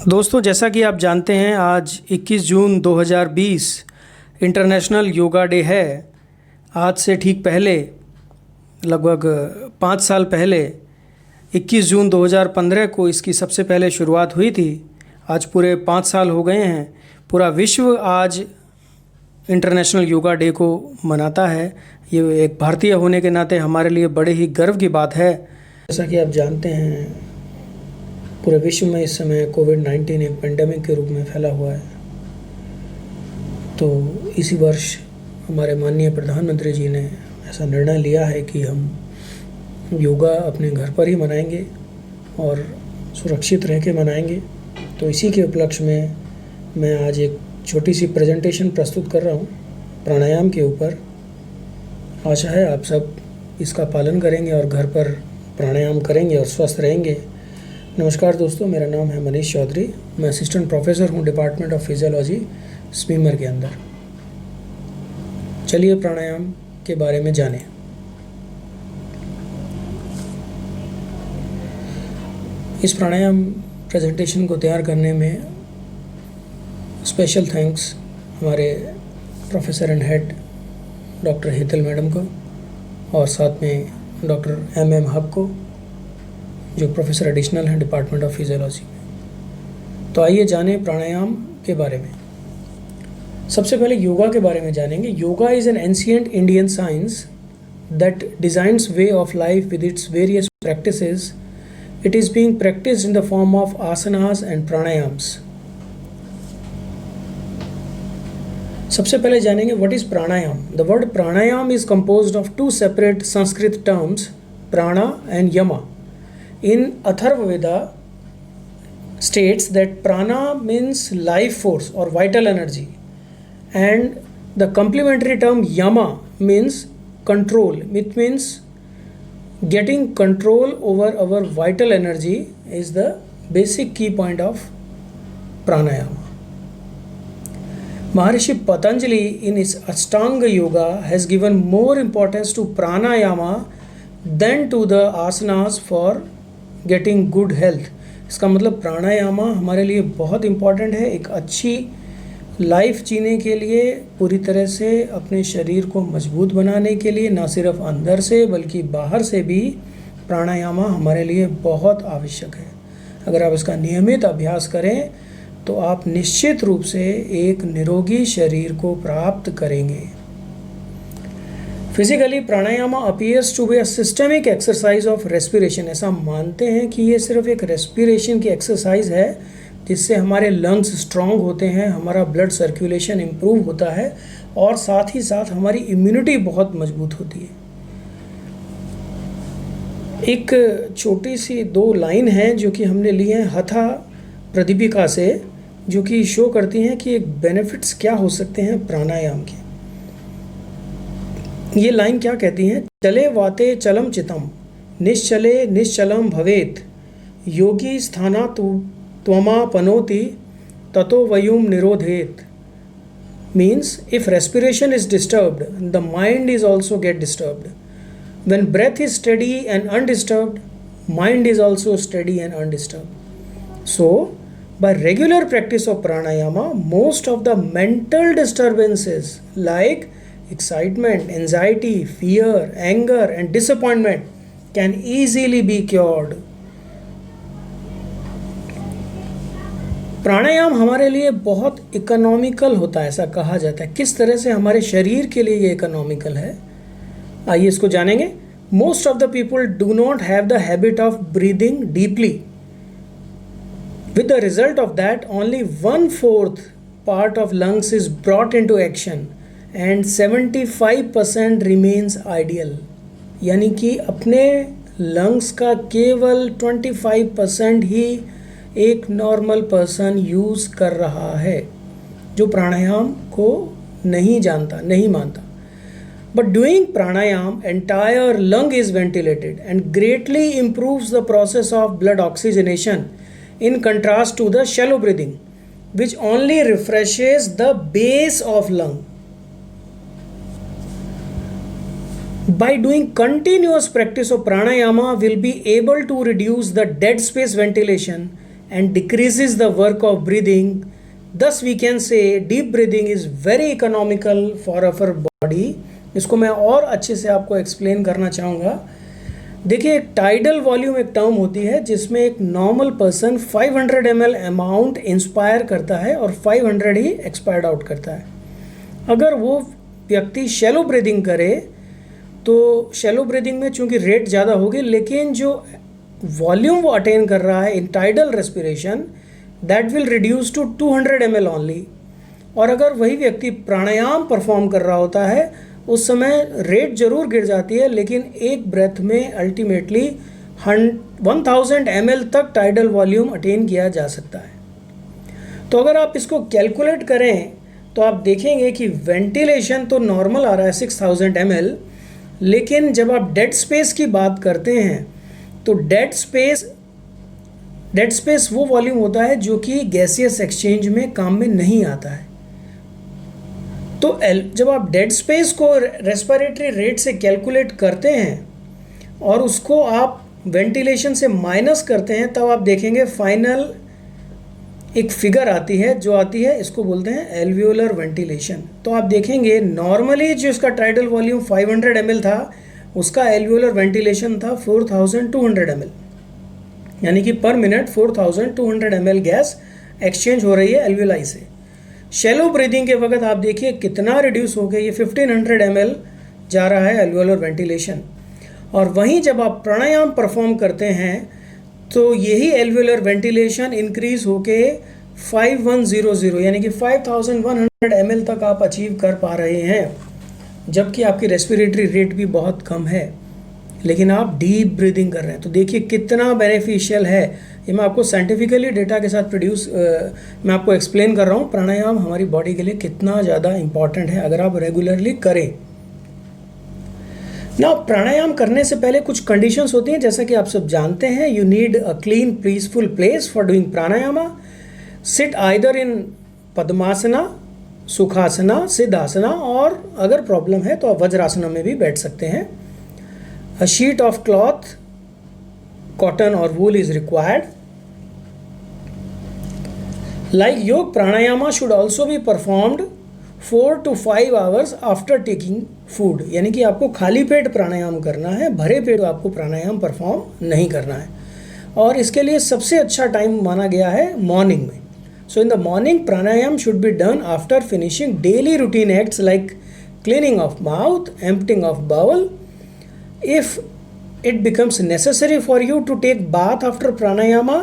दोस्तों, जैसा कि आप जानते हैं, आज 21 जून 2020 इंटरनेशनल योगा डे है। आज से ठीक पहले, लगभग 5 साल पहले, 21 जून 2015 को इसकी सबसे पहले शुरुआत हुई थी। आज पूरे 5 साल हो गए हैं। पूरा विश्व आज इंटरनेशनल योगा डे को मनाता है। ये एक भारतीय होने के नाते हमारे लिए बड़े ही गर्व की बात है। जैसा कि आप जानते हैं, पूरे विश्व में इस समय कोविड-19 एक पेंडेमिक के रूप में फैला हुआ है। तो इसी वर्ष हमारे माननीय प्रधानमंत्री जी ने ऐसा निर्णय लिया है कि हम योगा अपने घर पर ही मनाएंगे और सुरक्षित रह के मनाएंगे। तो इसी के उपलक्ष्य में मैं आज एक छोटी सी प्रेजेंटेशन प्रस्तुत कर रहा हूँ प्राणायाम के ऊपर। आशा है आप सब इसका पालन करेंगे और घर पर प्राणायाम करेंगे और स्वस्थ रहेंगे। नमस्कार दोस्तों, मेरा नाम है मनीष चौधरी। मैं असिस्टेंट प्रोफेसर हूँ डिपार्टमेंट ऑफ फिजियोलॉजी स्मीमर के अंदर। चलिए प्राणायाम के बारे में जानें। इस प्राणायाम प्रेजेंटेशन को तैयार करने में स्पेशल थैंक्स हमारे professor and head doctor Hetal madam को और साथ में डॉक्टर MM हब को, जो प्रोफेसर एडिशनल हैं डिपार्टमेंट ऑफ फिजियोलॉजी में। तो आइए जानें प्राणायाम के बारे में। सबसे पहले योगा के बारे में जानेंगे। Yoga is an ancient Indian science that designs way of life with its various practices. It is being practised in the form of asanas and pranayamas. सबसे पहले जानेंगे what is pranayama. The word pranayama is composed of two separate Sanskrit terms, prana and yama. In Atharvaveda states that prana means life force or vital energy, and the complementary term yama means control. It means getting control over our vital energy is the basic key point of pranayama. Maharishi Patanjali in his Ashtanga Yoga has given more importance to pranayama than to the asanas for getting good health. इसका मतलब प्राणायामा हमारे लिए बहुत important है। एक अच्छी life जीने के लिए, पूरी तरह से अपने शरीर को मजबूत बनाने के लिए, ना सिर्फ अंदर से बल्कि बाहर से भी प्राणायामा हमारे लिए बहुत आवश्यक है। अगर आप इसका नियमित अभ्यास करें तो आप निश्चित रूप से एक निरोगी शरीर को प्राप्त करेंगे। Physically pranayama appears to be a systemic exercise of respiration. ऐसा मानते हैं कि ये सिर्फ एक रेस्पिरेशन की एक्सरसाइज है जिससे हमारे लंग्स स्ट्रांग होते हैं, हमारा ब्लड सर्कुलेशन इम्प्रूव होता है और साथ ही साथ हमारी इम्यूनिटी बहुत मजबूत होती है। एक छोटी सी 2 लाइन हैं जो कि हमने ली हैं हथा प्रदीपिका से, जो कि शो करती हैं कि एक बेनिफिट्स क्या हो सकते हैं प्राणायाम के। ये लाइन क्या कहती हैं? चले वाते चलम चितम, निश्चले निश्चलम भवेत, योगी स्थाना त्वमापनोति ततो वयुम निरोधेत। Means if respiration is disturbed, the mind is also get disturbed. When breath is steady and undisturbed, mind is also steady and undisturbed. So, by regular practice of pranayama, most of the mental disturbances like excitement, anxiety, fear, anger and disappointment can easily be cured. प्राणायाम हमारे लिए बहुत economical होता है, ऐसा कहा जाता है। किस तरह से हमारे शरीर के लिए ये इकोनॉमिकल है, आइए इसको जानेंगे। Most of the people do not have the habit of breathing deeply, with the result of that only 1/4 part of lungs is brought into action and 75% remains ideal. यानी कि अपने लंग्स का केवल 25% ही एक नॉर्मल पर्सन यूज़ कर रहा है, जो प्राणायाम को नहीं जानता, नहीं मानता। But doing pranayama entire lung is ventilated and greatly improves the process of blood oxygenation in contrast to the shallow breathing which only refreshes the base of lung. By doing continuous practice of pranayama, will be able to reduce the dead space ventilation and decreases the work of breathing. Thus we can say deep breathing is very economical for our body. इसको मैं और अच्छे से आपको explain करना चाहूँगा। देखिए, एक टाइडल वॉल्यूम एक टर्म होती है जिसमें एक normal person 500 ml amount inspire करता है और 500 ही एक्सपायर्ड आउट करता है। अगर वो व्यक्ति शैलो ब्रीदिंग करे तो शैलो ब्रीदिंग में चूंकि रेट ज़्यादा होगी, लेकिन जो वॉल्यूम वो अटेन कर रहा है in tidal respiration that will reduce to 200 ml only. और अगर वही व्यक्ति प्राणायाम परफॉर्म कर रहा होता है उस समय रेट ज़रूर गिर जाती है, लेकिन एक ब्रेथ में अल्टीमेटली 1000 ml तक टाइडल वॉल्यूम अटेन किया जा सकता है। तो अगर आप इसको कैलकुलेट करें तो आप देखेंगे कि वेंटिलेशन तो नॉर्मल आ रहा है 6000 ml, लेकिन जब आप डेड स्पेस की बात करते हैं तो डेड स्पेस वो वॉल्यूम होता है जो कि गैसियस एक्सचेंज में काम में नहीं आता है। तो जब आप डेड स्पेस को रेस्पिरेटरी रेट से कैलकुलेट करते हैं और उसको आप वेंटिलेशन से माइनस करते हैं, तब आप देखेंगे फाइनल एक फिगर आती है जो आती है, इसको बोलते हैं एल्वियोलर वेंटिलेशन। तो आप देखेंगे नॉर्मली जो इसका टाइडल वॉल्यूम 500 ml था उसका एल्वियोलर वेंटिलेशन था 4200 ml, यानी कि पर मिनट 4200 ml गैस एक्सचेंज हो रही है एल्वियोलाई से। शैलो ब्रीदिंग के वक्त आप देखिए कितना रिड्यूस हो गया, ये 1500 ml जा रहा है एल्वियोलर वेंटिलेशन। और वहीं जब आप प्राणायाम परफॉर्म करते हैं तो यही एल्वियोलर वेंटिलेशन इंक्रीज होके 5100 यानी कि 5100 ml तक आप अचीव कर पा रहे हैं, जबकि आपकी रेस्पिरेटरी रेट भी बहुत कम है, लेकिन आप डीप ब्रीदिंग कर रहे हैं। तो देखिए कितना बेनिफिशियल है। ये मैं आपको साइंटिफिकली डेटा के साथ मैं आपको एक्सप्लेन कर रहा हूँ प्राणायाम हमारी बॉडी के लिए कितना ज़्यादा इम्पॉर्टेंट है अगर आप रेगुलरली करें ना। प्राणायाम करने से पहले कुछ कंडीशंस होती हैं, जैसा कि आप सब जानते हैं। You need a clean peaceful place for doing pranayama. Sit either in padmasana, sukhasana, siddhasana, और अगर प्रॉब्लम है तो आप वज्रासना में भी बैठ सकते हैं। A sheet of cloth, cotton or wool is required. Like yoga, pranayama should also be performed 4 to 5 hours after taking food. यानी कि आपको खाली पेट प्राणायाम करना है, भरे पेट आपको प्राणायाम परफॉर्म नहीं करना है। और इसके लिए सबसे अच्छा टाइम माना गया है मॉर्निंग में। So in the morning, pranayam should be done after finishing daily routine acts like cleaning of mouth, emptying of bowel. If it becomes necessary for you to take bath after pranayama,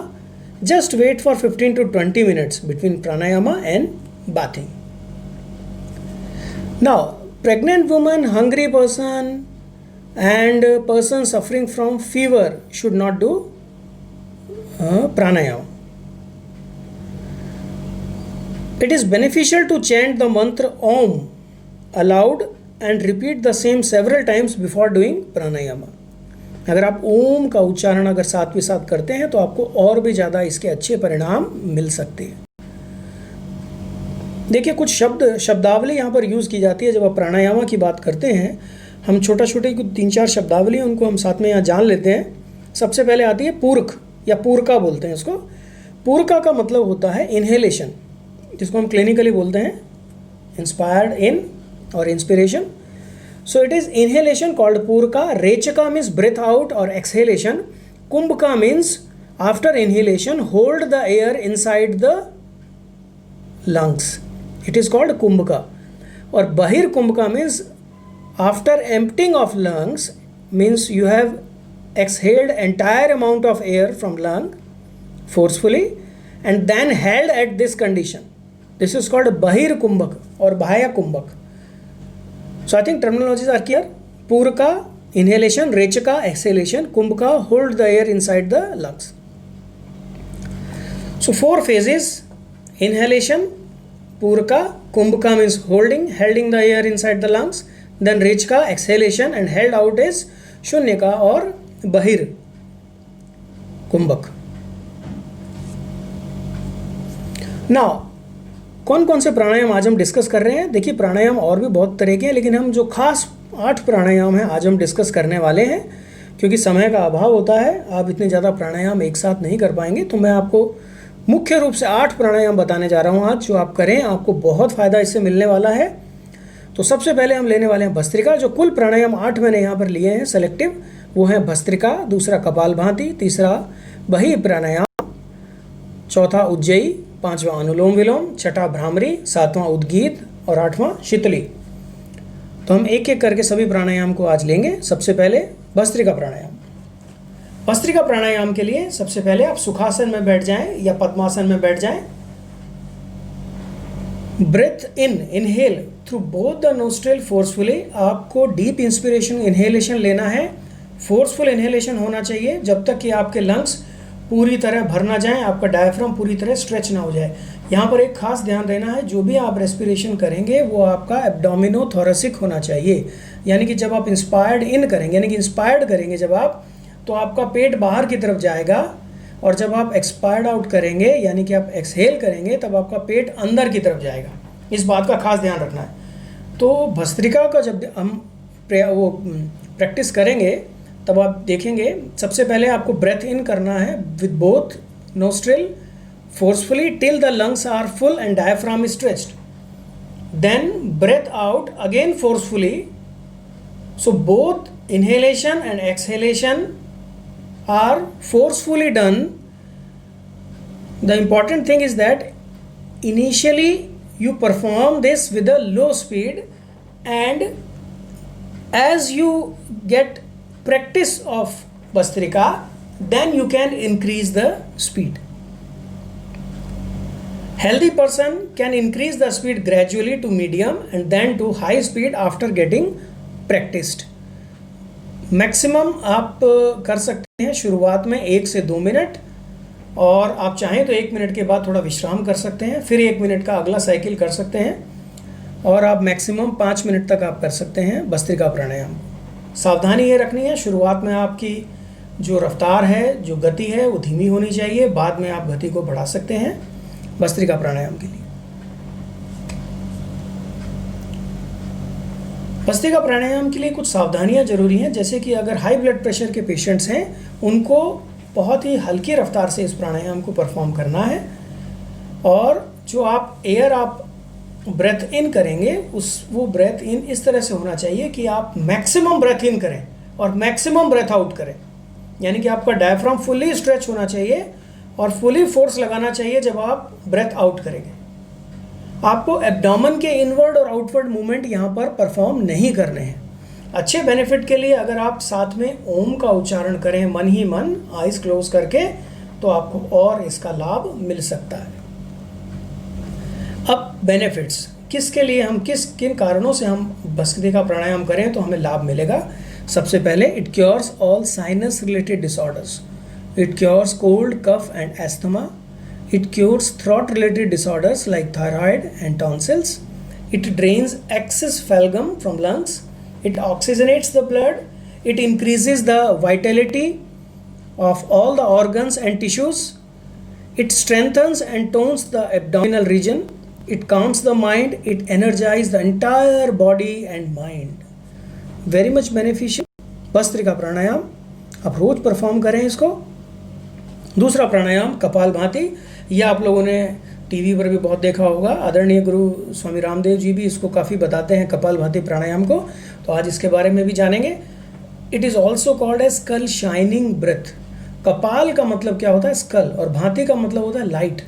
just wait for 15 to 20 minutes between pranayama and bathing. Now, pregnant woman, hungry person and person suffering from fever should not do pranayama. It is beneficial to chant the mantra Om aloud and repeat the same several times before doing pranayama. अगर आप ओम का उच्चारण अगर साथ में साथ करते हैं तो आपको और भी ज़्यादा इसके अच्छे परिणाम मिल सकते हैं। देखिए कुछ शब्दावली यहाँ पर यूज़ की जाती है जब आप प्राणायामा की बात करते हैं। हम छोटे 3-4 शब्दावली उनको हम साथ में यहाँ जान लेते हैं। सबसे पहले आती है पूरक या पूरका बोलते हैं इसको। पूरका का मतलब होता है इनहेलेशन, जिसको हम क्लिनिकली बोलते हैं inspired in or inspiration. So it is inhalation called purka. Rechaka means breath out or exhalation. Kumbhaka means after inhalation hold the air inside the lungs. It is called kumbhaka. Or bahir kumbhaka means after emptying of lungs, means you have exhaled entire amount of air from lung forcefully and then held at this condition. This is called bahir kumbhak or bhaya kumbhak. So I think terminologies are clear. Purka, inhalation, rechaka, exhalation, kumbhaka, hold the air inside the lungs. So 4 phases: inhalation, purka, kumbhaka means holding the air inside the lungs. Then rechaka, exhalation, and held out is shunyaka or bahir kumbhak. Now कौन कौन से प्राणायाम आज हम discuss कर रहे हैं। देखिए प्राणायाम और भी बहुत तरह के हैं, लेकिन हम जो खास 8 प्राणायाम हैं आज हम डिस्कस करने वाले हैं। क्योंकि समय का अभाव होता है, आप इतने ज़्यादा प्राणायाम एक साथ नहीं कर पाएंगे, तो मैं आपको मुख्य रूप से 8 प्राणायाम बताने जा रहा हूँ आज, जो आप करें आपको बहुत फ़ायदा इससे मिलने वाला है। तो सबसे पहले हम लेने वाले हैं भस्त्रिका। जो कुल प्राणायाम 8 मैंने यहाँ पर लिए हैं सेलेक्टिव, वो हैं भस्त्रिका, दूसरा कपालभाति, तीसरा बही प्राणायाम, चौथा उज्जयी, पांचवा अनुलोम विलोम, छठा भ्रामरी, सातवां उद्गीत और आठवां शीतली। तो हम एक एक करके सभी प्राणायाम को आज लेंगे। सबसे पहले भस्त्रिका प्राणायाम। भस्त्रिका प्राणायाम के लिए सबसे पहले आप सुखासन में बैठ जाएं या पद्मासन में बैठ जाएं। Breathe in, inhale through both the nostril forcefully. आपको डीप इंस्पिरेशन इनहेलेशन लेना है, फोर्सफुल इनहेलेशन होना चाहिए जब तक कि आपके लंग्स पूरी तरह भर ना जाएं, आपका डायफ्राम पूरी तरह स्ट्रेच ना हो जाए। यहाँ पर एक खास ध्यान देना है, जो भी आप रेस्पिरेशन करेंगे वो आपका एब्डोमिनोथोरेसिक होना चाहिए। यानी कि जब आप इंस्पायर्ड इन करेंगे, यानी कि इंस्पायर्ड करेंगे जब आप, तो आपका पेट बाहर की तरफ जाएगा, और जब आप एक्सपायर्ड आउट करेंगे यानी कि आप एक्सहेल करेंगे तब आपका पेट अंदर की तरफ जाएगा। इस बात का खास ध्यान रखना है। तो भस्त्रिका का जब हम प्रैक्टिस करेंगे तब आप देखेंगे, सबसे पहले आपको ब्रेथ इन करना है with both nostril forcefully till the lungs are full and diaphragm is stretched. Then breath out again forcefully. So both inhalation and exhalation are forcefully done. The important thing is that initially you perform this with a low speed, and as you get practice of Bhastrika, then you can increase the speed. Healthy person can increase the speed gradually to medium and then to high speed after getting practiced. Maximum आप कर सकते हैं शुरुआत में 1 से 2 minute, और आप चाहें तो 1 मिनट के बाद थोड़ा विश्राम कर सकते हैं, फिर 1 मिनट का अगला साइकिल कर सकते हैं, और आप मैक्सिमम 5 मिनट तक आप कर सकते हैं भस्त्रिका प्राणायाम। सावधानी ये रखनी है, शुरुआत में आपकी जो रफ्तार है, जो गति है, वो धीमी होनी चाहिए, बाद में आप गति को बढ़ा सकते हैं भस्त्रिका प्राणायाम के लिए। भस्त्रिका प्राणायाम के लिए कुछ सावधानियां जरूरी हैं, जैसे कि अगर हाई ब्लड प्रेशर के पेशेंट्स हैं, उनको बहुत ही हल्की रफ्तार से इस प्राणायाम को परफॉर्म करना है, और जो आप एयर आप ब्रेथ इन करेंगे वो ब्रेथ इन इस तरह से होना चाहिए कि आप मैक्सिमम ब्रेथ इन करें और मैक्सिमम ब्रेथ आउट करें। यानी कि आपका डायफ्राम फुल्ली स्ट्रेच होना चाहिए और फुली फोर्स लगाना चाहिए जब आप ब्रेथ आउट करेंगे। आपको एब्डोमेन के इनवर्ड और आउटवर्ड मूवमेंट यहाँ पर परफॉर्म नहीं करने हैं। अच्छे बेनिफिट के लिए अगर आप साथ में ओम का उच्चारण करें मन ही मन, आइज क्लोज करके, तो आपको और इसका लाभ मिल सकता है। अब बेनिफिट्स किसके लिए, हम किन कारणों से हम भस्त्रिका प्राणायाम करें तो हमें लाभ मिलेगा। सबसे पहले, it cures all sinus related disorders. It cures cold, cough and asthma. It cures throat related disorders like thyroid and tonsils. It drains excess phlegm from lungs. It oxygenates the blood. It increases the vitality of all the organs and tissues. It strengthens and tones the abdominal region. It calms the mind. It energizes the entire body and mind. Very much beneficial. Bhastrika pranayama आप रोज perform करें इसको। दूसरा प्राणायाम कपालभाति, यह आप लोगों ने TV पर भी बहुत देखा होगा। आदरणीय गुरु स्वामी रामदेव जी भी इसको काफ़ी बताते हैं कपालभाति प्राणायाम को, तो आज इसके बारे में भी जानेंगे। It is also called as skull shining breath. कपाल का मतलब क्या होता है, स्कल, और भाति का मतलब होता है light.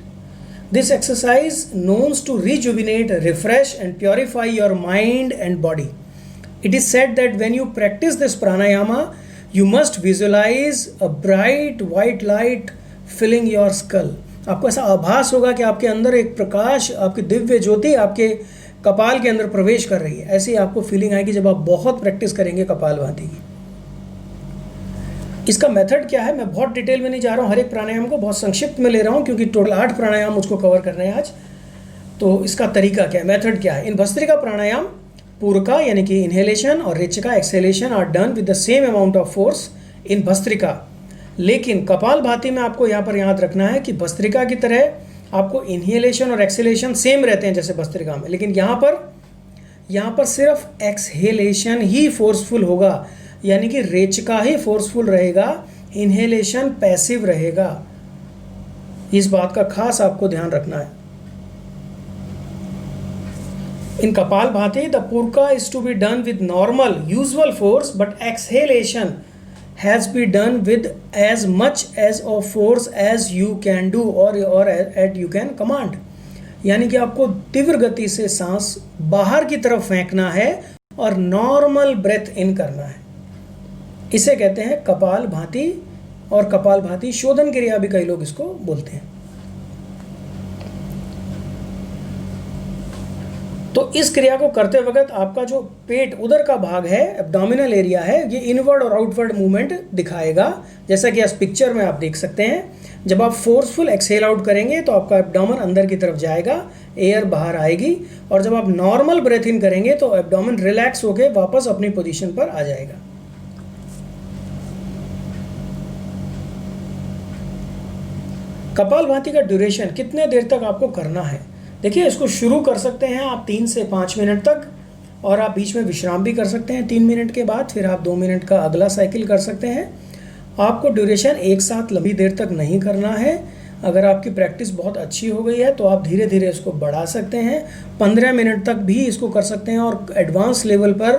This exercise knowns to rejuvenate, refresh and purify your mind and body. It is said that when you practise this pranayama you must visualize a bright white light filling your skull. आपको ऐसा आभास होगा कि आपके अंदर एक प्रकाश, आपकी दिव्य ज्योति आपके कपाल के अंदर प्रवेश कर रही है। ऐसी आपको फीलिंग आएगी जब आप बहुत प्रैक्टिस करेंगे कपालभाति की। इसका मेथड क्या है, मैं बहुत डिटेल में नहीं जा रहा हूँ, हर एक प्राणायाम को बहुत संक्षिप्त में ले रहा हूँ क्योंकि टोटल 8 प्राणायाम मुझको कवर करने हैं आज। तो इसका तरीका क्या है, मेथड क्या है। इन भस्त्रिका प्राणायाम पूरका यानी कि इनहेलेशन और rechaka exhalation are done with the same amount of force in Bhastrika, लेकिन कपालभाति में आपको यहाँ पर याद रखना है कि भस्त्रिका की तरह आपको इनहेलेशन और एक्सहेलेशन सेम रहते हैं जैसे भस्त्रिका में, लेकिन यहाँ पर सिर्फ एक्सहेलेशन ही फोर्सफुल होगा, यानी कि रेचका ही फोर्सफुल रहेगा, इनहेलेशन पैसिव रहेगा। इस बात का खास आपको ध्यान रखना है। In Kapalbhati the puraka is to be done with normal usual force, but exhalation has be done with as much as of force as you can do or at you can command. यानी कि आपको तीव्र गति से सांस बाहर की तरफ फेंकना है और नॉर्मल ब्रेथ इन करना है। इसे कहते हैं कपालभाति, और कपालभाति शोधन क्रिया भी कई लोग इसको बोलते हैं। तो इस क्रिया को करते वक्त आपका जो पेट उधर का भाग है, एब्डोमिनल एरिया है, ये इनवर्ड और आउटवर्ड मूवमेंट दिखाएगा, जैसा कि इस पिक्चर में आप देख सकते हैं। जब आप फोर्सफुल एक्सहेल आउट करेंगे तो आपका एब्डोमेन अंदर की तरफ जाएगा, एयर बाहर आएगी, और जब आप नॉर्मल ब्रेथ इन करेंगे तो एब्डोमेन रिलैक्स होकर वापस अपनी पोजीशन पर आ जाएगा। कपालभाति का ड्यूरेशन कितने देर तक आपको करना है? देखिए, इसको शुरू कर सकते हैं आप 3 से 5 मिनट तक, और आप बीच में विश्राम भी कर सकते हैं 3 मिनट के बाद, फिर आप 2 मिनट का अगला साइकिल कर सकते हैं। आपको ड्यूरेशन एक साथ लंबी देर तक नहीं करना है। अगर आपकी प्रैक्टिस बहुत अच्छी हो गई है तो आप धीरे धीरे इसको बढ़ा सकते हैं, 15 मिनट तक भी इसको कर सकते हैं, और एडवांस लेवल पर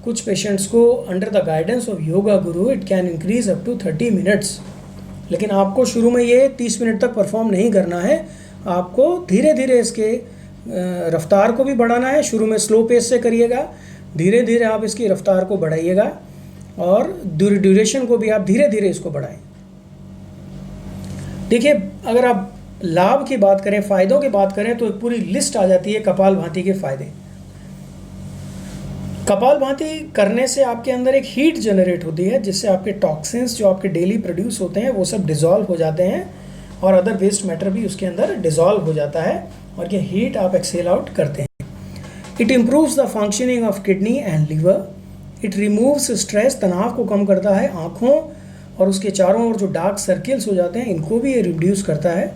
कुछ पेशेंट्स को under the guidance of yoga guru it can increase up to 30 minutes. लेकिन आपको शुरू में ये 30 मिनट तक परफॉर्म नहीं करना है, आपको धीरे धीरे इसके रफ्तार को भी बढ़ाना है। शुरू में स्लो पेस से करिएगा, धीरे धीरे आप इसकी रफ्तार को बढ़ाइएगा, और ड्यूरेशन को भी आप धीरे धीरे इसको बढ़ाएं। देखिए, अगर आप लाभ की बात करें, फायदों की बात करें, तो एक पूरी लिस्ट आ जाती है कपालभाति के फायदे। कपालभाति करने से आपके अंदर एक हीट जनरेट होती है, जिससे आपके टॉक्सिन्स जो आपके डेली प्रोड्यूस होते हैं वो सब डिसॉल्व हो जाते हैं, और अदर वेस्ट मैटर भी उसके अंदर डिसॉल्व हो जाता है, और ये हीट आप एक्सहेल आउट करते हैं। It improves the functioning of kidney and liver. It removes stress, तनाव को कम करता है। आँखों और उसके चारों ओर जो डार्क सर्किल्स हो जाते हैं इनको भी ये रिड्यूस करता है।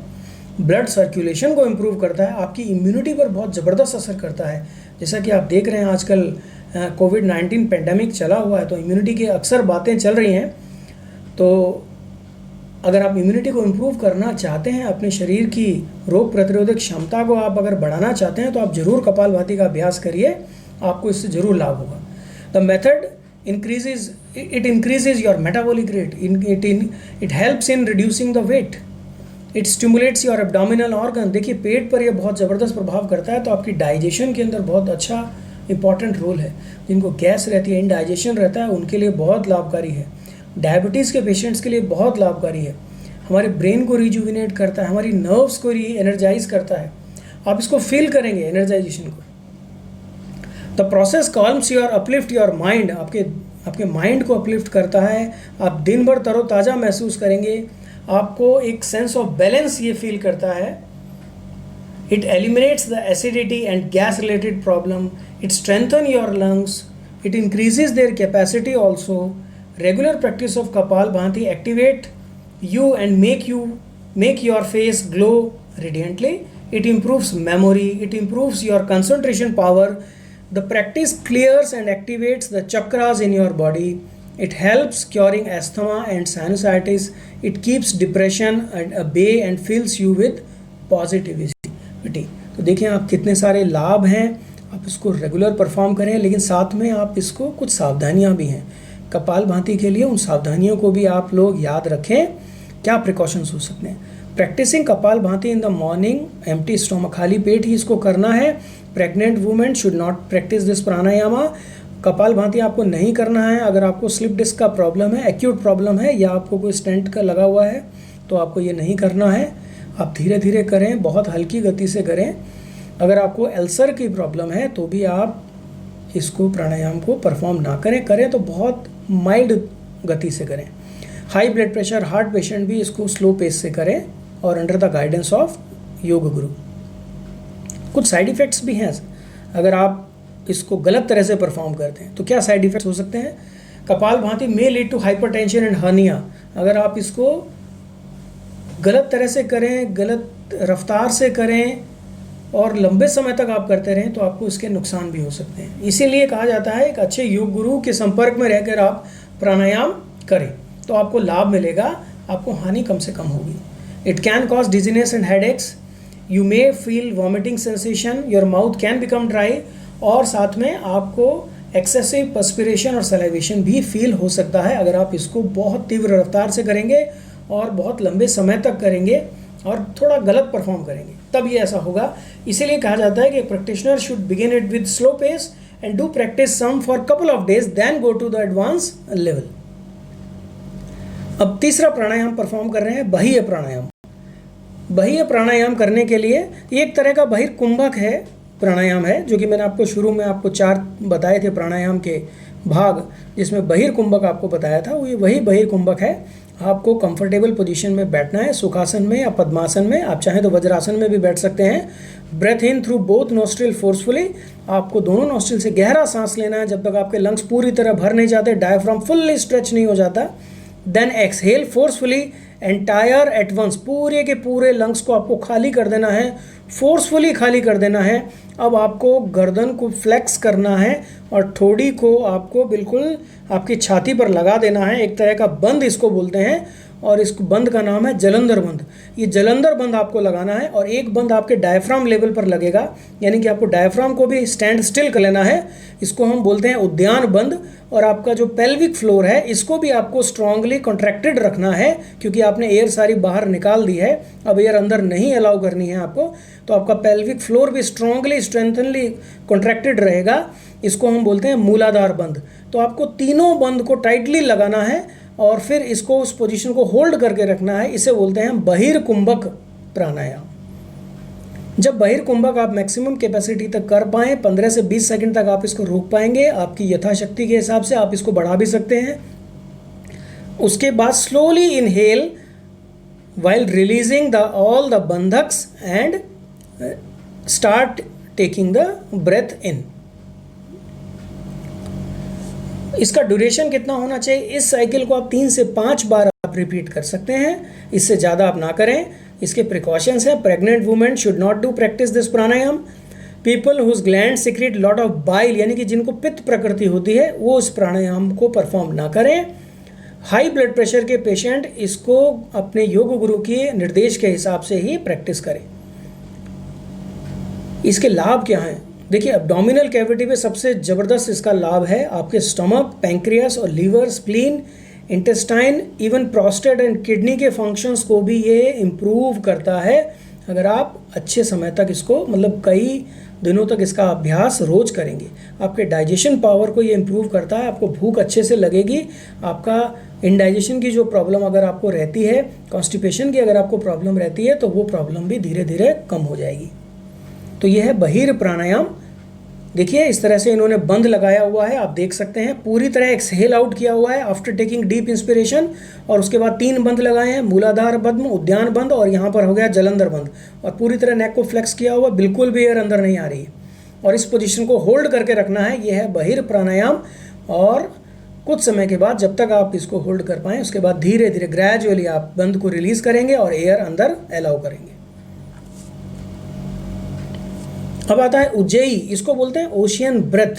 ब्लड सर्कुलेशन को इम्प्रूव करता है। आपकी इम्यूनिटी पर बहुत ज़बरदस्त असर करता है। जैसा कि आप देख रहे हैं आजकल कोविड-19 पेंडेमिक चला हुआ है, तो इम्यूनिटी की अक्सर बातें चल रही हैं। तो अगर आप इम्यूनिटी को इम्प्रूव करना चाहते हैं, अपने शरीर की रोग प्रतिरोधक क्षमता को आप अगर बढ़ाना चाहते हैं, तो आप ज़रूर कपालभाति का अभ्यास करिए, आपको इससे ज़रूर लाभ होगा। The method increases your metabolic rate. It helps in reducing the weight. It stimulates your abdominal organ. देखिए, पेट पर यह बहुत ज़बरदस्त प्रभाव करता है, तो आपकी डाइजेशन के अंदर बहुत अच्छा इंपॉर्टेंट रोल है। जिनको गैस रहती है, इंडाइजेशन रहता है, उनके लिए बहुत लाभकारी है। डायबिटीज़ के पेशेंट्स के लिए बहुत लाभकारी है। हमारे ब्रेन को रिजुविनेट करता है, हमारी नर्व्स को एनर्जाइज करता है। आप इसको फील करेंगे, एनर्जाइजेशन को। The process calms your uplift your mind, आपके माइंड को अपलिफ्ट करता है। आप दिन भर तरोताज़ा महसूस करेंगे, आपको एक सेंस ऑफ बैलेंस ये फील करता है। It eliminates the acidity and gas related problem. It strengthen your lungs. It increases their capacity also. Regular practice of kapalbhati activate you and make your face glow radiantly. It improves memory. It improves your concentration power. The practice clears and activates the chakras in your body. It helps curing asthma and sinusitis. It keeps depression at bay and fills you with positivity. तो देखें आप कितने सारे लाभ हैं। आप इसको regular perform करें, लेकिन साथ में आप इसको कुछ सावधानियां भी हैं कपालभाति के लिए। उन सावधानियों को भी आप लोग याद रखें। क्या प्रिकॉशंस हो सकते हैं? Practising Kapalbhati in the morning, empty stomach, खाली पेट ही इसको करना है। Pregnant women should not practise this pranayama. Kapalbhati आपको नहीं करना है अगर आपको स्लिप डिस्क का प्रॉब्लम है, एक्यूट प्रॉब्लम है, या आपको कोई स्टेंट का लगा हुआ है, तो आपको ये नहीं करना है। आप धीरे धीरे करें, बहुत हल्की गति से करें। अगर आपको अल्सर की प्रॉब्लम है तो भी आप इसको प्राणायाम को परफॉर्म ना करें तो बहुत माइल्ड गति से करें। High blood pressure, heart patient भी इसको स्लो पेस से करें और under the guidance of yoga guru. कुछ साइड इफ़ेक्ट्स भी हैं अगर आप इसको गलत तरह से परफॉर्म करते हैं। तो क्या साइड इफ़ेक्ट्स हो सकते हैं? कपालभाति में lead to hypertension and hernia. अगर आप इसको गलत तरह से करें, गलत रफ्तार से करें और लंबे समय तक आप करते रहें तो आपको इसके नुकसान भी हो सकते हैं। इसीलिए कहा जाता है एक अच्छे योग गुरु के संपर्क में रहकर आप प्राणायाम करें तो आपको लाभ मिलेगा, आपको हानि कम से कम होगी। It can cause dizziness and headaches, you may feel vomiting sensation, your mouth can become dry, और साथ में आपको एक्सेसिव पर्स्पिरेशन और सलाइवेशन भी फील हो सकता है अगर आप इसको बहुत तीव्र रफ्तार से करेंगे और बहुत लंबे समय तक करेंगे और थोड़ा गलत परफॉर्म करेंगे, तब ये ऐसा होगा। इसीलिए कहा जाता है कि practitioner should begin it with slow pace and do practice some for couple of days, then go to the advance level. अब तीसरा प्राणायाम परफॉर्म कर रहे हैं बाह्य प्राणायाम। बाह्य प्राणायाम करने के लिए ये एक तरह का बहिर्कुंभक है प्राणायाम है, जो कि मैंने आपको शुरू में आपको 4 बताए थे प्राणायाम के भाग, जिसमें बहिर्कुंभक आपको बताया था, वो वही बहिर्कुंभक है। आपको कंफर्टेबल पोजीशन में बैठना है, सुखासन में या पद्मासन में, आप चाहें तो वज्रासन में भी बैठ सकते हैं। Breathe in through both nostril forcefully, आपको दोनों नोस्ट्रिल से गहरा सांस लेना है जब तक आपके लंग्स पूरी तरह भर नहीं जाते, डायफ्राम फुल्ली स्ट्रेच नहीं हो जाता। Then exhale forcefully entire at once, पूरे के पूरे लंग्स को आपको खाली कर देना है, फोर्सफुली खाली कर देना है। अब आपको गर्दन को फ्लेक्स करना है और ठोड़ी को आपको बिल्कुल आपकी छाती पर लगा देना है, एक तरह का बंद इसको बोलते हैं, और इस बंद का नाम है जलंधर बंद। ये जलंधर बंद आपको लगाना है और एक बंद आपके डायफ्राम लेवल पर लगेगा, यानी कि आपको डायफ्राम को भी स्टैंड स्टिल कर लेना है। इसको हम बोलते हैं उद्यान बंद। और आपका जो पेल्विक फ्लोर है इसको भी आपको स्ट्रांगली कॉन्ट्रैक्टेड रखना है, क्योंकि आपने एयर सारी बाहर निकाल दी है, अब एयर अंदर नहीं अलाउ करनी है आपको, तो आपका पेल्विक फ्लोर भी स्ट्रांगली स्ट्रेंथनली कॉन्ट्रैक्टेड रहेगा। इसको हम बोलते हैं मूलाधार बंद। तो आपको तीनों बंद को टाइटली लगाना है और फिर इसको उस पोजीशन को होल्ड करके रखना है, इसे बोलते हैं बहिर्कुंभक प्राणायाम। जब बहिर्कुंभक आप मैक्सिमम कैपेसिटी तक कर पाएँ, 15 से 20 सेकंड तक आप इसको रोक पाएंगे, आपकी यथाशक्ति के हिसाब से आप इसको बढ़ा भी सकते हैं। उसके बाद slowly inhale while releasing all the bandhaks and start taking the breath in। इसका ड्यूरेशन कितना होना चाहिए? इस साइकिल को आप 3 से 5 बार आप रिपीट कर सकते हैं, इससे ज़्यादा आप ना करें। इसके प्रिकॉशंस हैं, pregnant women should not do practice this pranayam. People whose gland secrete lot of bile, यानी कि जिनको पित्त प्रकृति होती है, वो इस प्राणायाम को परफॉर्म ना करें। हाई ब्लड प्रेशर के पेशेंट इसको अपने योग गुरु के निर्देश के हिसाब से ही प्रैक्टिस करें। इसके लाभ क्या हैं? देखिए, एब्डोमिनल कैविटी पे सबसे ज़बरदस्त इसका लाभ है। आपके स्टमक, पैंक्रियास और liver, spleen, intestine, even prostate and kidney के फंक्शंस को भी ये इम्प्रूव करता है अगर आप अच्छे समय तक इसको, मतलब कई दिनों तक इसका अभ्यास रोज करेंगे। आपके डाइजेशन पावर को ये इम्प्रूव करता है, आपको भूख अच्छे से लगेगी, आपका इंडाइजेशन की जो प्रॉब्लम अगर आपको रहती है, कॉन्स्टिपेशन की अगर आपको प्रॉब्लम रहती है, तो वो प्रॉब्लम भी धीरे धीरे कम हो जाएगी। तो ये है बहिर प्राणायाम। देखिए, इस तरह से इन्होंने बंद लगाया हुआ है, आप देख सकते हैं, पूरी तरह एक्सहेल आउट किया हुआ है आफ्टर टेकिंग डीप इंस्पिरेशन, और उसके बाद 3 बंद लगाए हैं, मूलाधार बंद, उद्यान बंद, और यहाँ पर हो गया जलंधर बंद, और पूरी तरह नेक को फ्लेक्स किया हुआ, बिल्कुल भी एयर अंदर नहीं आ रही है, और इस पोजीशन को होल्ड करके रखना है। यह है बहिर प्राणायाम। और कुछ समय के बाद जब तक आप इसको होल्ड कर पाएँ, उसके बाद धीरे धीरे ग्रेजुअली आप बंद को रिलीज करेंगे और एयर अंदर अलाउ करेंगे। अब आता है उज्जयी, इसको बोलते हैं ओशियन ब्रेथ।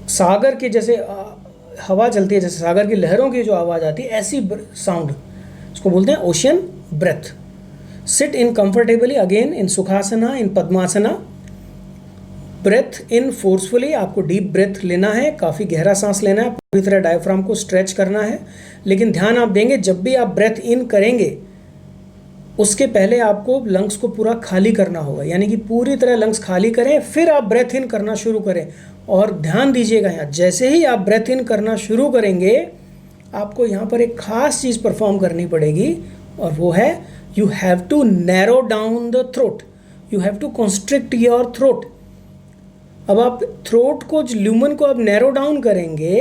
सागर के जैसे हवा चलती है, जैसे सागर की लहरों की जो आवाज़ आती है, ऐसी साउंड, इसको बोलते हैं ocean breath. Sit in comfortably, again in sukhasana, in padmasana. Breathe in forcefully, आपको डीप ब्रेथ लेना है, काफ़ी गहरा सांस लेना है, पूरी तरह डायफ्राम को स्ट्रेच करना है। लेकिन ध्यान आप देंगे, जब भी आप ब्रेथ इन करेंगे उसके पहले आपको लंग्स को पूरा खाली करना होगा, यानी कि पूरी तरह लंग्स खाली करें, फिर आप ब्रेथ इन करना शुरू करें। और ध्यान दीजिएगा, यहाँ जैसे ही आप ब्रेथ इन करना शुरू करेंगे, आपको यहाँ पर एक खास चीज़ परफॉर्म करनी पड़ेगी, और वो है you have to narrow down the throat, you have to constrict your throat. अब आप थ्रोट को, ल्यूमन को आप नैरो डाउन करेंगे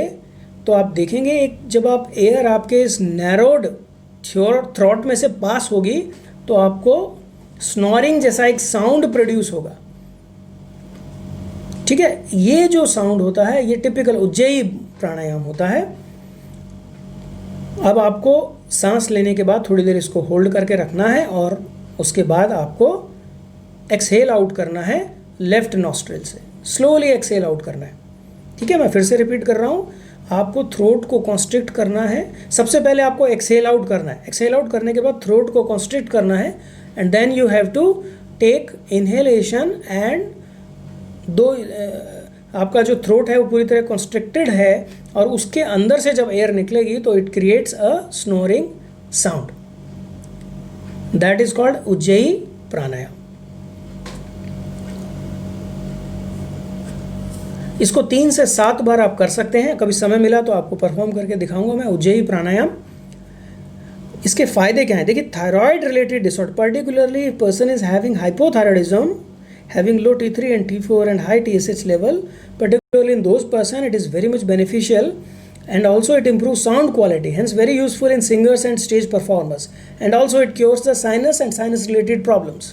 तो आप देखेंगे, एक जब आप एयर आपके इस नैरोड थ्रोट में से पास होगी तो आपको स्नोरिंग जैसा एक साउंड प्रोड्यूस होगा। ठीक है, ये जो साउंड होता है ये टिपिकल उज्जयी प्राणायाम होता है। अब आपको सांस लेने के बाद थोड़ी देर इसको होल्ड करके रखना है, और उसके बाद आपको एक्सहेल आउट करना है लेफ्ट नॉस्ट्रिल से, स्लोली एक्सहेल आउट करना है। ठीक है, मैं फिर से रिपीट कर रहा हूँ। आपको थ्रोट को कॉन्स्ट्रिक्ट करना है। सबसे पहले आपको एक्सेल आउट करना है। एक्सेल आउट करने के बाद थ्रोट को कॉन्स्ट्रिक्ट करना है and then you have to take inhalation and दो आपका जो थ्रोट है वो पूरी तरह कॉन्स्ट्रिक्टेड है और उसके अंदर से जब एयर निकलेगी तो it creates a snoring sound, that is called Ujjayi pranayama. इसको 3 से 7 बार आप कर सकते हैं। कभी समय मिला तो आपको परफॉर्म करके दिखाऊंगा मैं उज्जयी प्राणायाम। इसके फायदे क्या हैं? देखिए, thyroid related disorder, particularly person is having hypothyroidism, having low T3 and T4 and high TSH level, particularly in those person, it is very much beneficial, and also it improves sound quality, hence very useful in singers and stage performers, and also it cures the sinus and sinus related problems.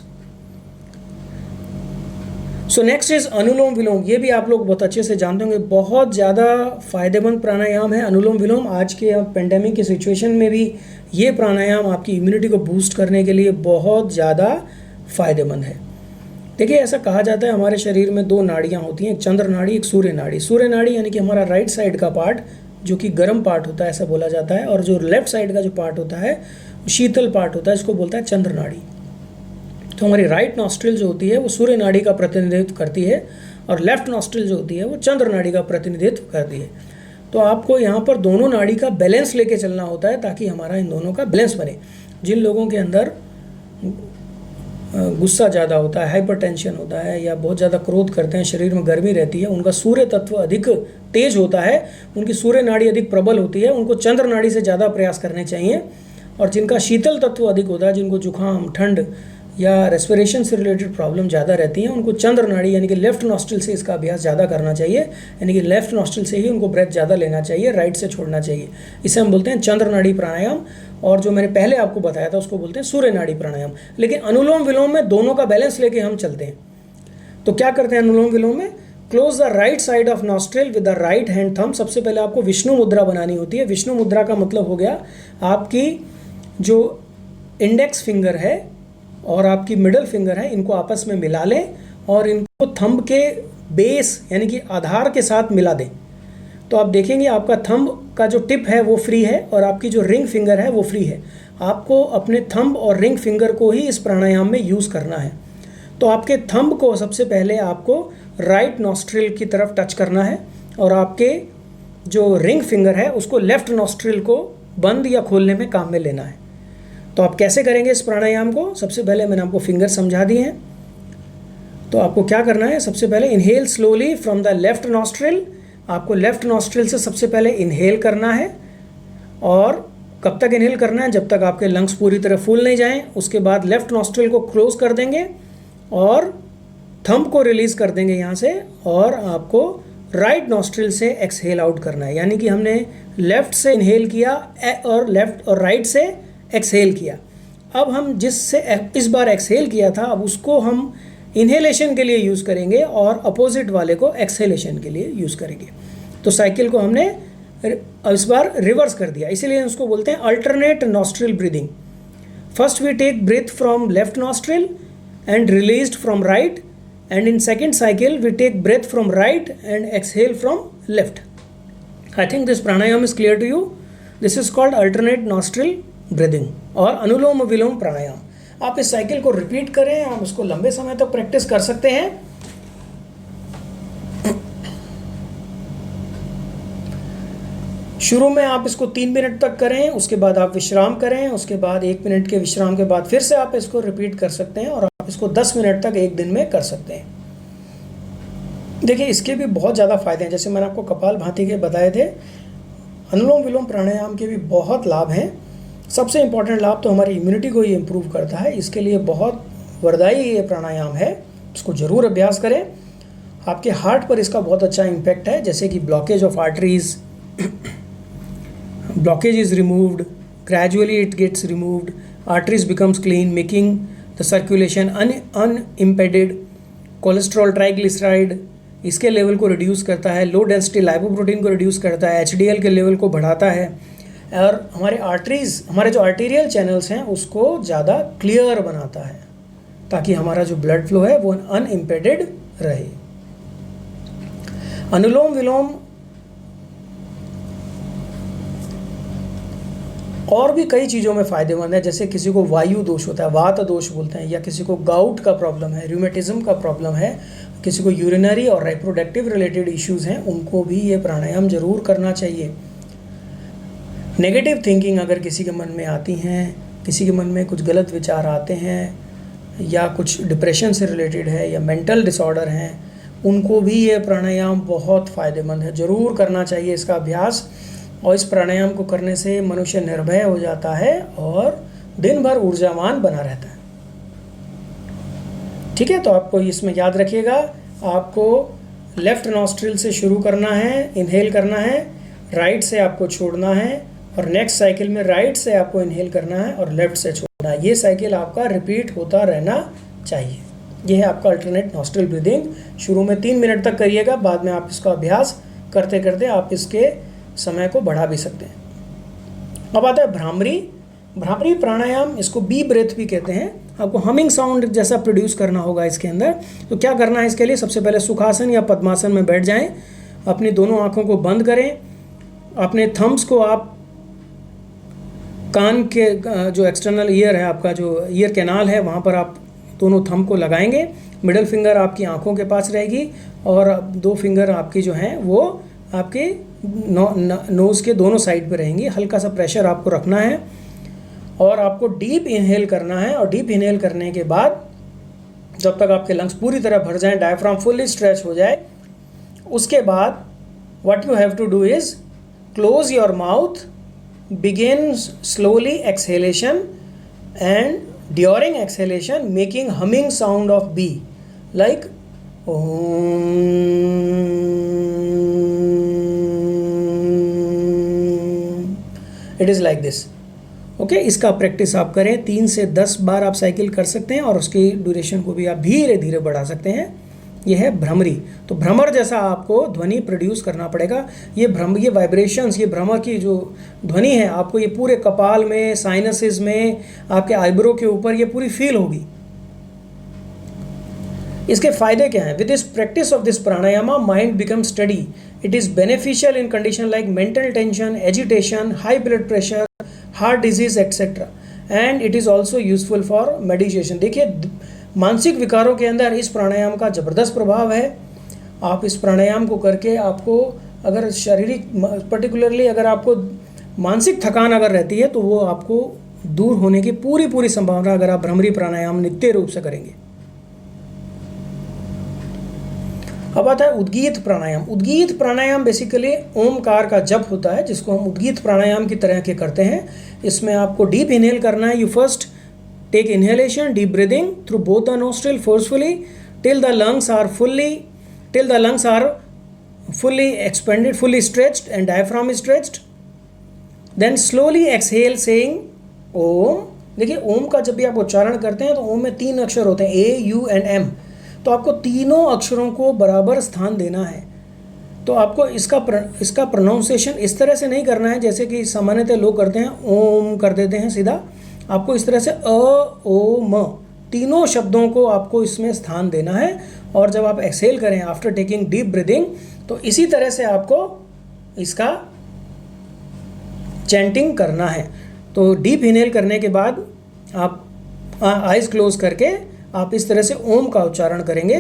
So next is अनुलोम विलोम। ये भी आप लोग बहुत अच्छे से जानते होंगे, बहुत ज़्यादा फायदेमंद प्राणायाम है अनुलोम विलोम। आज के पेंडेमिक की सिचुएशन में भी ये प्राणायाम आपकी इम्यूनिटी को बूस्ट करने के लिए बहुत ज़्यादा फायदेमंद है। देखिए, ऐसा कहा जाता है हमारे शरीर में 2 नाड़ियाँ होती हैं, एक चंद्र नाड़ी, एक सूर्य नाड़ी। सूर्य नाड़ी यानी कि हमारा राइट साइड का पार्ट जो कि गर्म पार्ट होता है ऐसा बोला जाता है, और जो लेफ्ट साइड का जो पार्ट होता है शीतल पार्ट होता है, इसको बोलता है चंद्र नाड़ी। तो हमारी राइट नॉस्ट्रिल जो होती है वो सूर्य नाड़ी का प्रतिनिधित्व करती है और लेफ्ट नॉस्ट्रिल जो होती है वो चंद्र नाड़ी का प्रतिनिधित्व करती है। तो आपको यहाँ पर दोनों नाड़ी का बैलेंस लेके चलना होता है ताकि हमारा इन दोनों का बैलेंस बने। जिन लोगों के अंदर गुस्सा ज़्यादा होता है, हाइपरटेंशन होता है या बहुत ज़्यादा क्रोध करते हैं, शरीर में गर्मी रहती है, उनका सूर्य तत्व अधिक तेज होता है, उनकी सूर्य नाड़ी अधिक प्रबल होती है, उनको चंद्र नाड़ी से ज़्यादा प्रयास करने चाहिए। और जिनका शीतल तत्व अधिक होता है, जिनको जुकाम, ठंड या रेस्पिरेशन से रिलेटेड प्रॉब्लम ज़्यादा रहती हैं, उनको चंद्र नाड़ी यानी कि लेफ्ट नॉस्ट्रिल से इसका अभ्यास ज़्यादा करना चाहिए, यानी कि लेफ्ट नॉस्ट्रिल से ही उनको ब्रेथ ज़्यादा लेना चाहिए, राइट से छोड़ना चाहिए। इसे हम बोलते हैं चंद्र नाड़ी प्राणायाम, और जो मैंने पहले आपको बताया था उसको बोलते हैं सूर्य नाड़ी प्राणायाम। लेकिन अनुलोम विलोम में दोनों का बैलेंस लेके हम चलते हैं। तो क्या करते हैं अनुलोम विलोम में? Close the right side of nostril with the right hand thumb. सबसे पहले आपको विष्णु मुद्रा बनानी होती है। विष्णु मुद्रा का मतलब हो गया आपकी जो इंडेक्स फिंगर है और आपकी मिडल फिंगर है, इनको आपस में मिला लें और इनको थंब के बेस यानी कि आधार के साथ मिला दें। तो आप देखेंगे आपका थंब का जो टिप है वो फ्री है और आपकी जो रिंग फिंगर है वो फ्री है। आपको अपने थंब और रिंग फिंगर को ही इस प्राणायाम में यूज़ करना है। तो आपके थंब को सबसे पहले आपको राइट नॉस्ट्रिल की तरफ टच करना है और आपके जो रिंग फिंगर है उसको लेफ्ट नॉस्ट्रिल को बंद या खोलने में काम में लेना है। तो आप कैसे करेंगे इस प्राणायाम को? सबसे पहले मैंने आपको फिंगर समझा दिए हैं। तो आपको क्या करना है? सबसे पहले inhale slowly from the left nostril. आपको लेफ्ट नॉस्ट्रिल से सबसे पहले इनहेल करना है और कब तक इनहेल करना है? जब तक आपके लंग्स पूरी तरह फूल नहीं जाएं। उसके बाद लेफ्ट नॉस्ट्रिल को क्लोज कर देंगे और थंब को रिलीज कर देंगे यहाँ से, और आपको राइट नॉस्ट्रिल से एक्सहेल आउट करना है। यानी कि हमने लेफ्ट से इनहेल किया और लेफ्ट और राइट से एक्सहेल किया। अब हम जिससे इस बार एक्सहेल किया था अब उसको हम इनहेलेशन के लिए यूज़ करेंगे और अपोजिट वाले को एक्सहेलेशन के लिए यूज़ करेंगे। तो साइकिल को हमने इस बार रिवर्स कर दिया, इसीलिए उसको बोलते हैं alternate nostril breathing. First we take breath from left nostril and released from right, and in second cycle we take breath from right and exhale from left. I think this pranayam is clear to you. This is called alternate nostril breathing और अनुलोम विलोम प्राणायाम। आप इस cycle को repeat करें, आप इसको लंबे समय तक प्रैक्टिस कर सकते हैं। शुरू में आप इसको 3 मिनट तक करें, उसके बाद आप विश्राम करें, उसके बाद 1 मिनट के विश्राम के बाद फिर से आप इसको रिपीट कर सकते हैं और आप इसको 10 मिनट तक एक दिन में कर सकते हैं। देखिए, इसके भी बहुत ज़्यादा फायदे हैं। जैसे मैंने आपको कपालभाति के बताए थे, अनुलोम विलोम प्राणायाम के भी बहुत लाभ हैं। सबसे इम्पॉर्टेंट लाभ तो हमारी इम्यूनिटी को ये इम्प्रूव करता है। इसके लिए बहुत वरदायी ये प्राणायाम है, इसको ज़रूर अभ्यास करें। आपके हार्ट पर इसका बहुत अच्छा इम्पैक्ट है, जैसे कि blockage of arteries, blockage is removed, gradually it gets removed, arteries becomes clean, making the circulation unimpeded, cholesterol triglyceride इसके लेवल को रिड्यूस करता है, लो डेंसिटी लाइपोप्रोटीन को रिड्यूस करता है, HDL के लेवल को बढ़ाता है और हमारे आर्टरीज, हमारे जो आर्टीरियल चैनल्स हैं उसको ज़्यादा क्लियर बनाता है ताकि हमारा जो ब्लड फ्लो है वो अनइम्पेडेड रहे। अनुलोम विलोम और भी कई चीज़ों में फ़ायदेमंद है, जैसे किसी को वायु दोष होता है, वात दोष बोलते हैं, या किसी को गाउट का प्रॉब्लम है, रूमेटिज्म का प्रॉब्लम है, किसी को यूरिनरी और रिप्रोडक्टिव रिलेटेड इश्यूज़ हैं, उनको भी ये प्राणायाम जरूर करना चाहिए। नेगेटिव थिंकिंग अगर किसी के मन में आती हैं, किसी के मन में कुछ गलत विचार आते हैं, या कुछ डिप्रेशन से रिलेटेड है, या मेंटल डिसऑर्डर हैं, उनको भी ये प्राणायाम बहुत फ़ायदेमंद है, ज़रूर करना चाहिए इसका अभ्यास। और इस प्राणायाम को करने से मनुष्य निर्भय हो जाता है और दिन भर ऊर्जावान बना रहता है। ठीक है, तो आपको इसमें याद रखिएगा, आपको लेफ़्ट नॉस्ट्रिल से शुरू करना है, इनहेल करना है, राइट से आपको छोड़ना है, और नेक्स्ट साइकिल में राइट से आपको इनहेल करना है और लेफ़्ट से छोड़ना है। ये साइकिल आपका रिपीट होता रहना चाहिए। ये है आपका अल्टरनेट नॉस्ट्रिल ब्रीदिंग। शुरू में 3 मिनट तक करिएगा, बाद में आप इसका अभ्यास करते करते आप इसके समय को बढ़ा भी सकते हैं। अब आता है भ्रामरी। भ्रामरी प्राणायाम, इसको बी ब्रेथ भी कहते हैं। आपको हमिंग साउंड जैसा प्रोड्यूस करना होगा इसके अंदर। तो क्या करना है इसके लिए, सबसे पहले सुखासन या पद्मासन में बैठ जाएं, अपनी दोनों आँखों को बंद करें, अपने थम्स को आप कान के जो एक्सटर्नल ईयर है, आपका जो ईयर कैनाल है, वहाँ पर आप दोनों थंब को लगाएंगे। मिडल फिंगर आपकी आंखों के पास रहेगी और 2 फिंगर आपकी जो हैं वो आपके नोज़ के दोनों साइड पे रहेंगी। हल्का सा प्रेशर आपको रखना है और आपको डीप इनहेल करना है। और डीप इनहेल करने के बाद जब तक आपके लंग्स पूरी तरह भर जाएं, डायफ्राम फुल्ली स्ट्रेच हो जाए, उसके बाद what you have to do is close your mouth, begin slowly exhalation, and during exhalation making humming sound of B, like it is like this. Okay, इसका प्रैक्टिस आप करें, 3 से 10 बार आप साइकिल कर सकते हैं और उसकी ड्यूरेशन को भी आप धीरे धीरे बढ़ा सकते हैं। ये है भ्रमरी। तो भ्रमर जैसा आपको ध्वनि प्रोड्यूस करना पड़ेगा। ये वाइब्रेशंस, ये भ्रमर की जो ध्वनि है, आपको ये पूरे कपाल में, साइनसेस में, आपके आईब्रो के ऊपर ये पूरी फील होगी। इसके फायदे क्या हैं? With this practice of this pranayama mind become study. It is beneficial in condition like mental tension, agitation, high blood pressure, heart disease etcetera, and it is also useful for meditation. देखिए, मानसिक विकारों के अंदर इस प्राणायाम का ज़बरदस्त प्रभाव है। आप इस प्राणायाम को करके आपको अगर शारीरिक, पर्टिकुलरली अगर आपको मानसिक थकान अगर रहती है, तो वो आपको दूर होने की पूरी संभावना अगर आप भ्रमरी प्राणायाम नित्य रूप से करेंगे। अब आता है उद्गीत प्राणायाम। उद्गीत प्राणायाम बेसिकली ओमकार का जप होता है, जिसको हम उद्गीत प्राणायाम की तरह के करते हैं। इसमें आपको डीप इनहेल करना है। You first take inhalation, deep breathing through both the nostril forcefully till the lungs are fully expanded, fully stretched, and diaphragm is stretched. Then slowly exhale saying ओम। देखिए, ओम का जब भी आप उच्चारण करते हैं तो ओम में 3 अक्षर होते हैं, A, U and M। तो आपको तीनों अक्षरों को बराबर स्थान देना है। तो आपको इसका प्रोनाउंसिएशन इस तरह से नहीं करना है जैसे कि सामान्यतः लोग करते हैं, ओम कर देते हैं सीधा। आपको इस तरह से अ, ओ, म, तीनों शब्दों को आपको इसमें स्थान देना है। और जब आप एक्सहेल करें आफ्टर टेकिंग डीप ब्रीदिंग, तो इसी तरह से आपको इसका चैंटिंग करना है। तो डीप इनहेल करने के बाद आप आइज़ क्लोज करके आप इस तरह से ओम का उच्चारण करेंगे।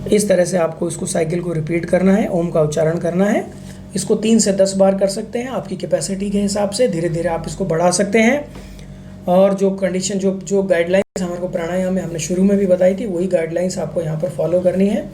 इस तरह से आपको इसको साइकिल को रिपीट करना है, ओम का उच्चारण करना है। इसको 3 से 10 बार कर सकते हैं आपकी कैपेसिटी के हिसाब से। धीरे धीरे आप इसको बढ़ा सकते हैं। और जो कंडीशन, जो गाइडलाइंस हमारे को प्राणायाम में हमने शुरू में भी बताई थी, वही गाइडलाइंस आपको यहाँ पर फॉलो करनी है।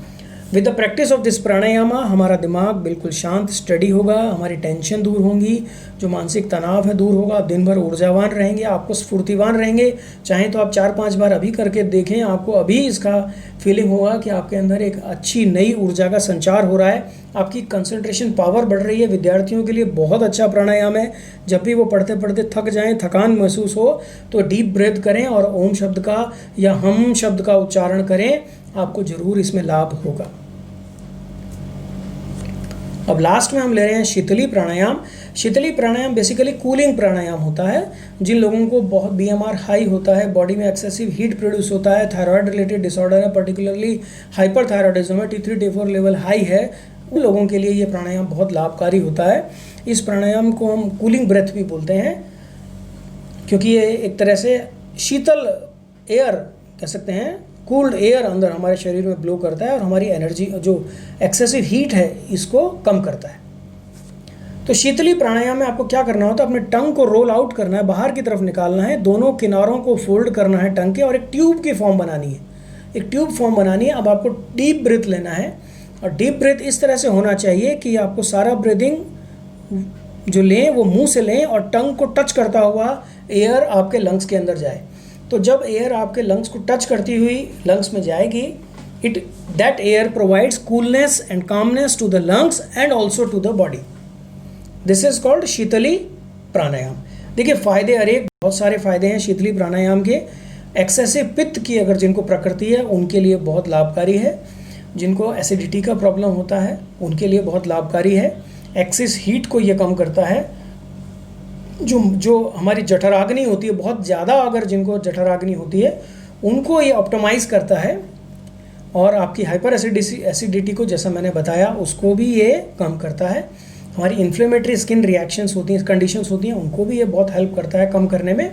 With the practice of this प्राणायामा हमारा दिमाग बिल्कुल शांत, स्टडी होगा, हमारी टेंशन दूर होंगी, जो मानसिक तनाव है दूर होगा, दिन भर ऊर्जावान रहेंगे, आपको स्फूर्तिवान रहेंगे। चाहें तो आप 4-5 बार अभी करके देखें, आपको अभी इसका फीलिंग होगा कि आपके अंदर एक अच्छी नई ऊर्जा का संचार हो रहा है, आपकी कंसंट्रेशन पावर बढ़ रही है। विद्यार्थियों के लिए बहुत अच्छा प्राणायाम है। जब भी वो पढ़ते पढ़ते थक जाएं, थकान महसूस हो, तो डीप ब्रेथ करें और ओम शब्द का या हम शब्द का उच्चारण करें, आपको ज़रूर इसमें लाभ होगा। अब लास्ट में हम ले रहे हैं शीतली प्राणायाम। शीतली प्राणायाम बेसिकली कूलिंग प्राणायाम होता है। जिन लोगों को बहुत बीएमआर हाई होता है, बॉडी में एक्सेसिव हीट प्रोड्यूस होता है, थायराइड रिलेटेड डिसऑर्डर है, पर्टिकुलरली हाइपरथायरॉयडिज्म है, T3 T4 लेवल हाई है, उन लोगों के लिए ये प्राणायाम बहुत लाभकारी होता है। इस प्राणायाम को हम कूलिंग ब्रेथ भी बोलते हैं, क्योंकि ये एक तरह से शीतल एयर कह सकते हैं, कूल्ड एयर अंदर हमारे शरीर में ब्लो करता है और हमारी एनर्जी जो एक्सेसिव हीट है इसको कम करता है। तो शीतली प्राणायाम में आपको क्या करना होता है, अपने टंग को रोल आउट करना है, बाहर की तरफ निकालना है, दोनों किनारों को फोल्ड करना है टंग के, और एक ट्यूब की फॉर्म बनानी है, एक ट्यूब फॉर्म बनानी है। अब आपको डीप ब्रीथ लेना है, और डीप ब्रीथ इस तरह से होना चाहिए कि आपको सारा ब्रीदिंग जो लें वो मुंह से लें और टंग को टच करता हुआ एयर आपके लंग्स के अंदर जाए। तो जब एयर आपके लंग्स को टच करती हुई लंग्स में जाएगी, that air provides coolness and calmness to the lungs and also to the body. This is called Sheetali pranayama. देखिए फायदे अनेक, बहुत सारे फायदे हैं शीतली प्राणायाम के। एक्सेसिव पित्त की अगर जिनको प्रकृति है उनके लिए बहुत लाभकारी है। जिनको एसिडिटी का प्रॉब्लम होता है उनके लिए बहुत लाभकारी है। एक्सेस हीट को ये कम करता है। जो हमारी जठराग्नि होती है, बहुत ज़्यादा अगर जिनको जठराग्नि होती है उनको ये ऑप्टिमाइज़ करता है, और आपकी हाइपर एसिडिटी को जैसा मैंने बताया उसको भी ये कम करता है। हमारी इन्फ्लेमेटरी स्किन रिएक्शंस होती हैं, कंडीशंस होती हैं, उनको भी ये बहुत हेल्प करता है कम करने में।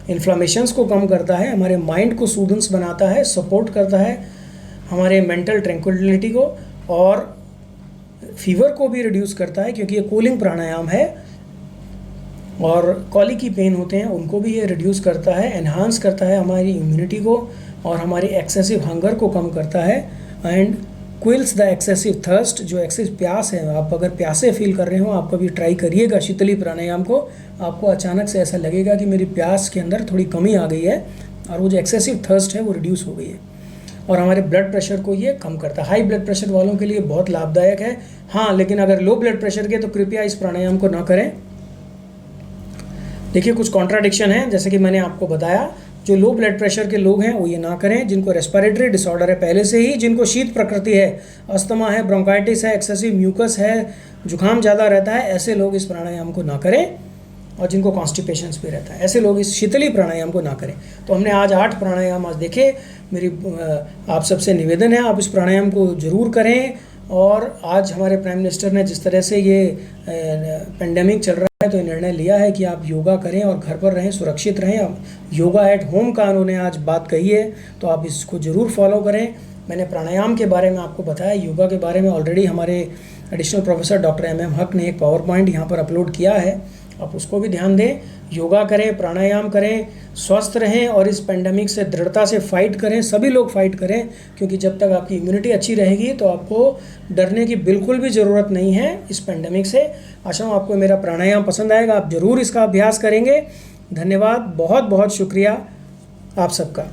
इन्फ्लामेशंस को कम करता है, हमारे माइंड को सूदेंस बनाता है, सपोर्ट करता है हमारे मेंटल ट्रैंक्विलिटी को, और फीवर को भी रिड्यूस करता है क्योंकि ये कूलिंग प्राणायाम है। और कॉली की पेन होते हैं उनको भी ये रिड्यूस करता है, एनहांस करता है हमारी इम्यूनिटी को, और हमारी एक्सेसिव हंगर को कम करता है, and quells the excessive thirst, जो एक्सेसिव प्यास है। आप अगर प्यासे फील कर रहे हो, आप कभी ट्राई करिएगा शीतली प्राणायाम को, आपको अचानक से ऐसा लगेगा कि मेरी प्यास के अंदर थोड़ी कमी आ गई है, और वो जो एक्सेसिव थर्स्ट है वो रिड्यूस हो गई है। और हमारे ब्लड प्रेशर को ये कम करता है। हाई ब्लड प्रेशर वालों के लिए बहुत लाभदायक है। हाँ, लेकिन अगर लो ब्लड प्रेशर के तो कृपया इस प्राणायाम को ना करें। देखिए कुछ कॉन्ट्राडिक्शन है, जैसे कि मैंने आपको बताया, जो लो ब्लड प्रेशर के लोग हैं वो ये ना करें। जिनको रेस्पिरेटरी डिसऑर्डर है पहले से ही, जिनको शीत प्रकृति है, अस्थमा है, ब्रोंकाइटिस है, एक्सेसिव म्यूकस है, जुकाम ज़्यादा रहता है, ऐसे लोग इस प्राणायाम को ना करें। और जिनको कॉन्स्टिपेशंस भी रहता है, ऐसे लोग इस शीतली प्राणायाम को ना करें। तो हमने आज 8 प्राणायाम आज देखे। मेरी आप सबसे निवेदन है आप इस प्राणायाम को ज़रूर करें। और आज हमारे प्राइम मिनिस्टर ने जिस तरह से ये पेंडेमिक चल रहा है तो निर्णय लिया है कि आप योगा करें और घर पर रहें, सुरक्षित रहें। अब योगा एट होम का उन्होंने आज बात कही है, तो आप इसको ज़रूर फॉलो करें। मैंने प्राणायाम के बारे में आपको बताया, योगा के बारे में ऑलरेडी हमारे एडिशनल प्रोफेसर डॉक्टर MM हक ने एक पावर पॉइंट यहाँ पर अपलोड किया है, आप उसको भी ध्यान दें। योगा करें, प्राणायाम करें, स्वस्थ रहें और इस पेंडेमिक से दृढ़ता से फाइट करें। सभी लोग फाइट करें, क्योंकि जब तक आपकी इम्यूनिटी अच्छी रहेगी तो आपको डरने की बिल्कुल भी ज़रूरत नहीं है इस पेंडेमिक से। आशा हूँ आपको मेरा प्राणायाम पसंद आएगा, आप ज़रूर इसका अभ्यास करेंगे। धन्यवाद, बहुत बहुत शुक्रिया आप सबका।